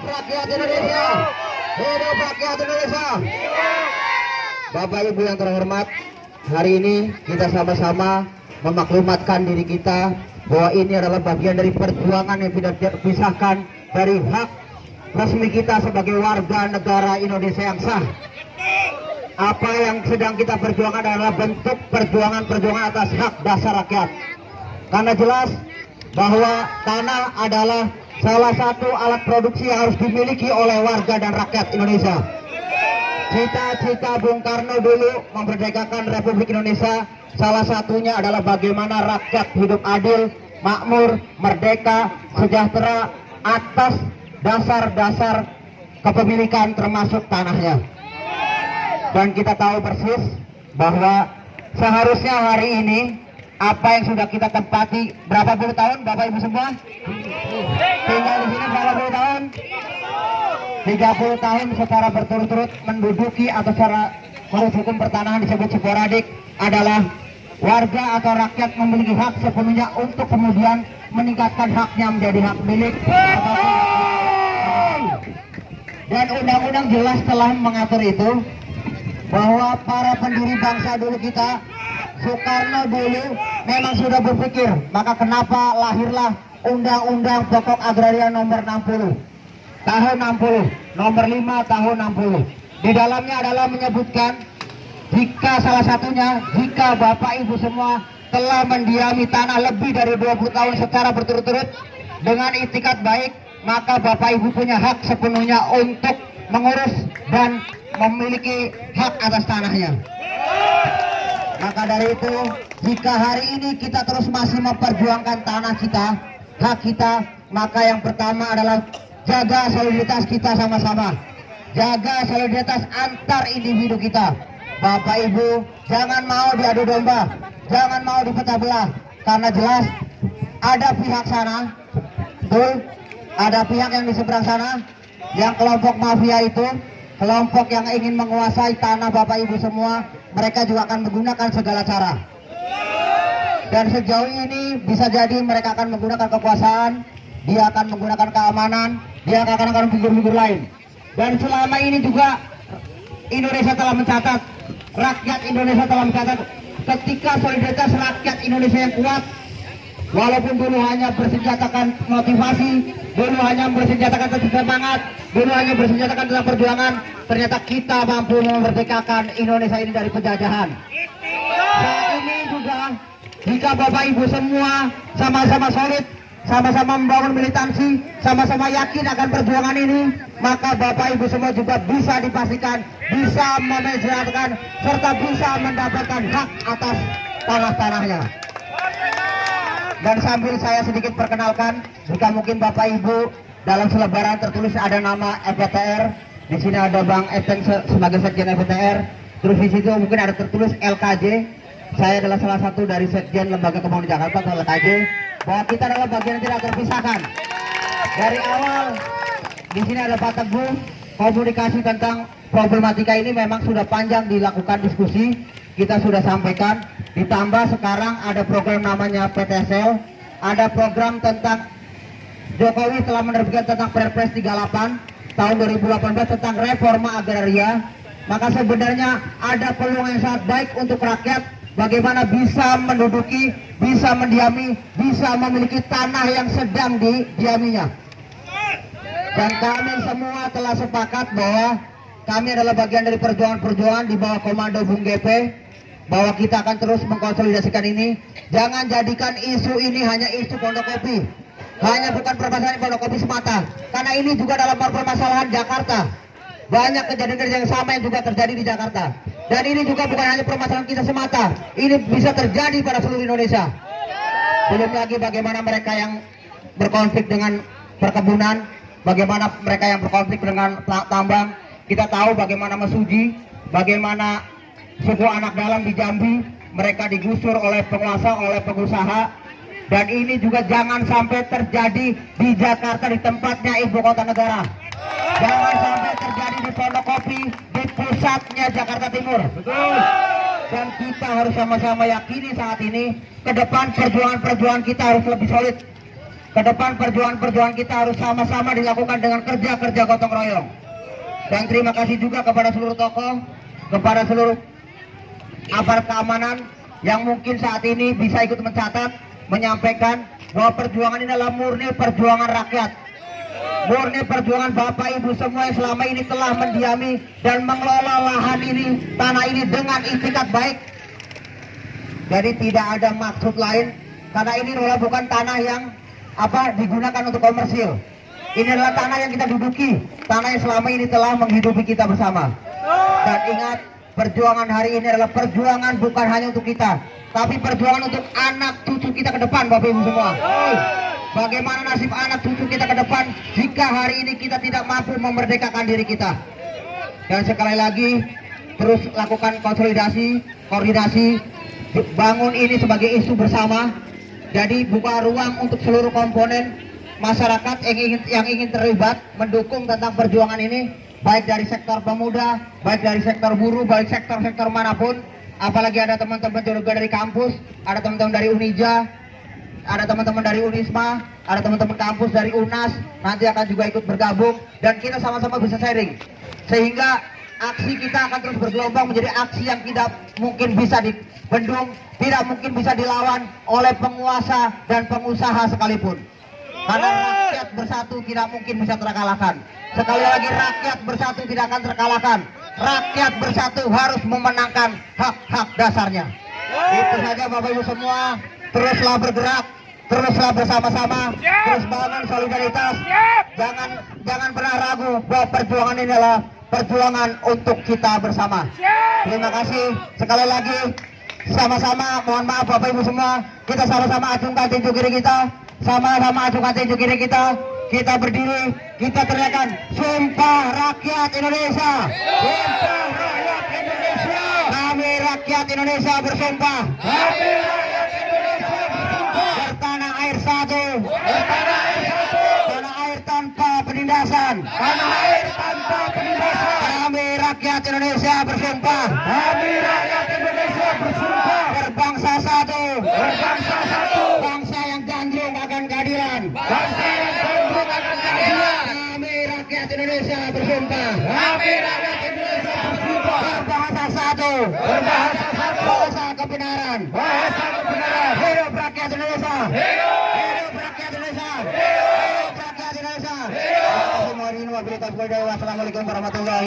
rakyat Indonesia. Hidup rakyat Indonesia. Bapak Ibu yang terhormat, hari ini kita sama-sama memaklumatkan diri kita bahwa ini adalah bagian dari perjuangan yang tidak terpisahkan dari hak resmi kita sebagai warga negara Indonesia yang sah. Apa yang sedang kita perjuangkan adalah bentuk perjuangan atas hak dasar rakyat. Karena jelas bahwa tanah adalah salah satu alat produksi yang harus dimiliki oleh warga dan rakyat Indonesia. Cita-cita Bung Karno dulu memerdekakan Republik Indonesia, salah satunya adalah bagaimana rakyat hidup adil, makmur, merdeka, sejahtera atas dasar-dasar kepemilikan termasuk tanahnya. Dan kita tahu persis bahwa seharusnya hari ini apa yang sudah kita tempati berapa puluh tahun Bapak Ibu semua? Tinggal di sini berapa puluh tahun? 30 tahun secara berturut-turut menduduki atau secara menurut hukum pertanahan disebut sporadik adalah warga atau rakyat memiliki hak sepenuhnya untuk kemudian meningkatkan haknya menjadi hak milik. Dan undang-undang jelas telah mengatur itu, bahwa para pendiri bangsa dulu kita, Soekarno dulu memang sudah berpikir, maka kenapa lahirlah Undang-Undang Pokok Agraria nomor 60 tahun 60, nomor 5 tahun 60. Di dalamnya adalah menyebutkan jika salah satunya, jika Bapak Ibu semua telah mendiami tanah lebih dari 20 tahun secara berturut-turut dengan itikat baik, maka Bapak Ibu punya hak sepenuhnya untuk mengurus dan memiliki hak atas tanahnya. Maka dari itu, jika hari ini kita terus masih memperjuangkan tanah kita, hak kita, maka yang pertama adalah jaga soliditas kita sama-sama. Jaga soliditas antar individu kita. Bapak Ibu, jangan mau diadu domba, jangan mau dipecah belah, karena jelas ada pihak sana, betul, ada pihak yang di seberang sana, yang kelompok mafia itu, kelompok yang ingin menguasai tanah Bapak Ibu semua, mereka juga akan menggunakan segala cara. Dan sejauh ini bisa jadi mereka akan menggunakan kekuasaan, dia akan menggunakan keamanan, dia akan figur-figur lain. Dan selama ini juga Indonesia telah mencatat, rakyat Indonesia telah mencatat, ketika solidaritas rakyat Indonesia yang kuat, walaupun dulu hanya bersenjatakan motivasi, dulu hanya bersenjatakan semangat, dulu hanya bersenjatakan dalam perjuangan, ternyata kita mampu memerdekakan Indonesia ini dari penjajahan. Saat ini juga, jika Bapak Ibu semua sama-sama solid, sama-sama membangun militansi, sama-sama yakin akan perjuangan ini, maka Bapak Ibu semua juga bisa dipastikan bisa memenjarakan serta bisa mendapatkan hak atas tanah-tanahnya. Dan sambil saya sedikit perkenalkan, jika mungkin Bapak Ibu dalam selebaran tertulis ada nama FPTR, di sini ada Bang Eteng sebagai sekjen FPTR, terus di situ mungkin ada tertulis LKJ. Saya adalah salah satu dari sekjen Lembaga Pembangunan Jakarta atau LKJ, bahwa kita adalah bagian yang tidak terpisahkan. Dari awal di sini ada Pak Teguh, komunikasi tentang problematika ini memang sudah panjang dilakukan diskusi, kita sudah sampaikan. Ditambah sekarang ada program namanya PTSL, ada program tentang Jokowi telah menerbitkan tentang Perpres 38 tahun 2018 tentang reforma agraria. Maka sebenarnya ada peluang yang sangat baik untuk rakyat, bagaimana bisa menduduki, bisa mendiami, bisa memiliki tanah yang sedang didiaminya. Dan kami semua telah sepakat bahwa kami adalah bagian dari perjuangan-perjuangan di bawah komando Bung GP, bahwa kita akan terus mengkonsolidasikan ini. Jangan jadikan isu ini hanya isu Pondok Kopi, hanya bukan permasalahan Pondok Kopi semata, karena ini juga dalam permasalahan Jakarta. Banyak kejadian-kejadian yang sama yang juga terjadi di Jakarta. Dan ini juga bukan hanya permasalahan kita semata, ini bisa terjadi pada seluruh Indonesia. Belum lagi bagaimana mereka yang berkonflik dengan perkebunan, bagaimana mereka yang berkonflik dengan tambang. Kita tahu bagaimana Mesuji, bagaimana suku anak dalam di Jambi, mereka digusur oleh penguasa, oleh pengusaha. Dan ini juga jangan sampai terjadi di Jakarta, di tempatnya ibu kota negara. Jangan sampai terjadi di Pondok Kopi, di pusatnya Jakarta Timur. Betul. Dan kita harus sama-sama yakini saat ini, ke depan perjuangan-perjuangan kita harus lebih solid. Ke depan perjuangan-perjuangan kita harus sama-sama dilakukan dengan kerja-kerja gotong royong. Dan terima kasih juga kepada seluruh tokoh, kepada seluruh aparat keamanan yang mungkin saat ini bisa ikut mencatat, menyampaikan bahwa perjuangan ini adalah murni perjuangan rakyat, murni perjuangan Bapak Ibu semua yang selama ini telah mendiami dan mengelola lahan ini, tanah ini dengan itikat baik. Jadi tidak ada maksud lain, karena ini adalah bukan tanah yang digunakan untuk komersil. Ini adalah tanah yang kita duduki, tanah yang selama ini telah menghidupi kita bersama. Dan ingat, perjuangan hari ini adalah perjuangan bukan hanya untuk kita, tapi perjuangan untuk anak cucu kita ke depan, Bapak Ibu semua. Bagaimana nasib anak cucu kita ke depan jika hari ini kita tidak mampu memerdekakan diri kita? Dan sekali lagi, terus lakukan konsolidasi, koordinasi, bangun ini sebagai isu bersama. Jadi buka ruang untuk seluruh komponen masyarakat yang ingin terlibat mendukung tentang perjuangan ini, baik dari sektor pemuda, baik dari sektor buruh, baik sektor-sektor manapun. Apalagi ada teman-teman juga dari kampus, ada teman-teman dari Unija, ada teman-teman dari Unisma, ada teman-teman kampus dari UNAS, nanti akan juga ikut bergabung, dan kita sama-sama bisa sharing, sehingga aksi kita akan terus bergelombang menjadi aksi yang tidak mungkin bisa dibendung, tidak mungkin bisa dilawan oleh penguasa dan pengusaha sekalipun. Karena rakyat bersatu tidak mungkin bisa terkalahkan. Sekali lagi, rakyat bersatu tidak akan terkalahkan. Rakyat bersatu harus memenangkan hak-hak dasarnya. Itu saja Bapak Ibu semua, teruslah bergerak, teruslah bersama-sama, terus bangun solidaritas. Jangan pernah ragu bahwa perjuangan ini adalah perjuangan untuk kita bersama. Terima kasih sekali lagi. Sama-sama, mohon maaf Bapak Ibu semua, kita sama-sama acungkan tinju kiri kita, sama-sama acungkan tinju kiri kita. Kita berdiri, kita teriakan, Sumpah Rakyat Indonesia, Sumpah Rakyat Indonesia. Kami rakyat Indonesia bersumpah, kami rakyat Indonesia bersumpah, bertanah air satu, bertanah air satu, tanah air tanpa penindasan, tanah air tanpa penindasan. Kami rakyat Indonesia bersumpah, kami rakyat Indonesia bersumpah, berbangsa satu, berbangsa satu, bangsa yang gandrung akan keadilan, bangsa yang gandrung akan keadilan. Kami rakyat Indonesia bersumpah, kami rakyat Indonesia bersumpah, berbahasa satu, berbahasa satu, bahasa kebenaran, bahasa kebenaran. Hidup rakyat Indonesia, hidup rakyat Indonesia, hidup rakyat Indonesia. Assalamualaikum warahmatullahi wabarakatuh.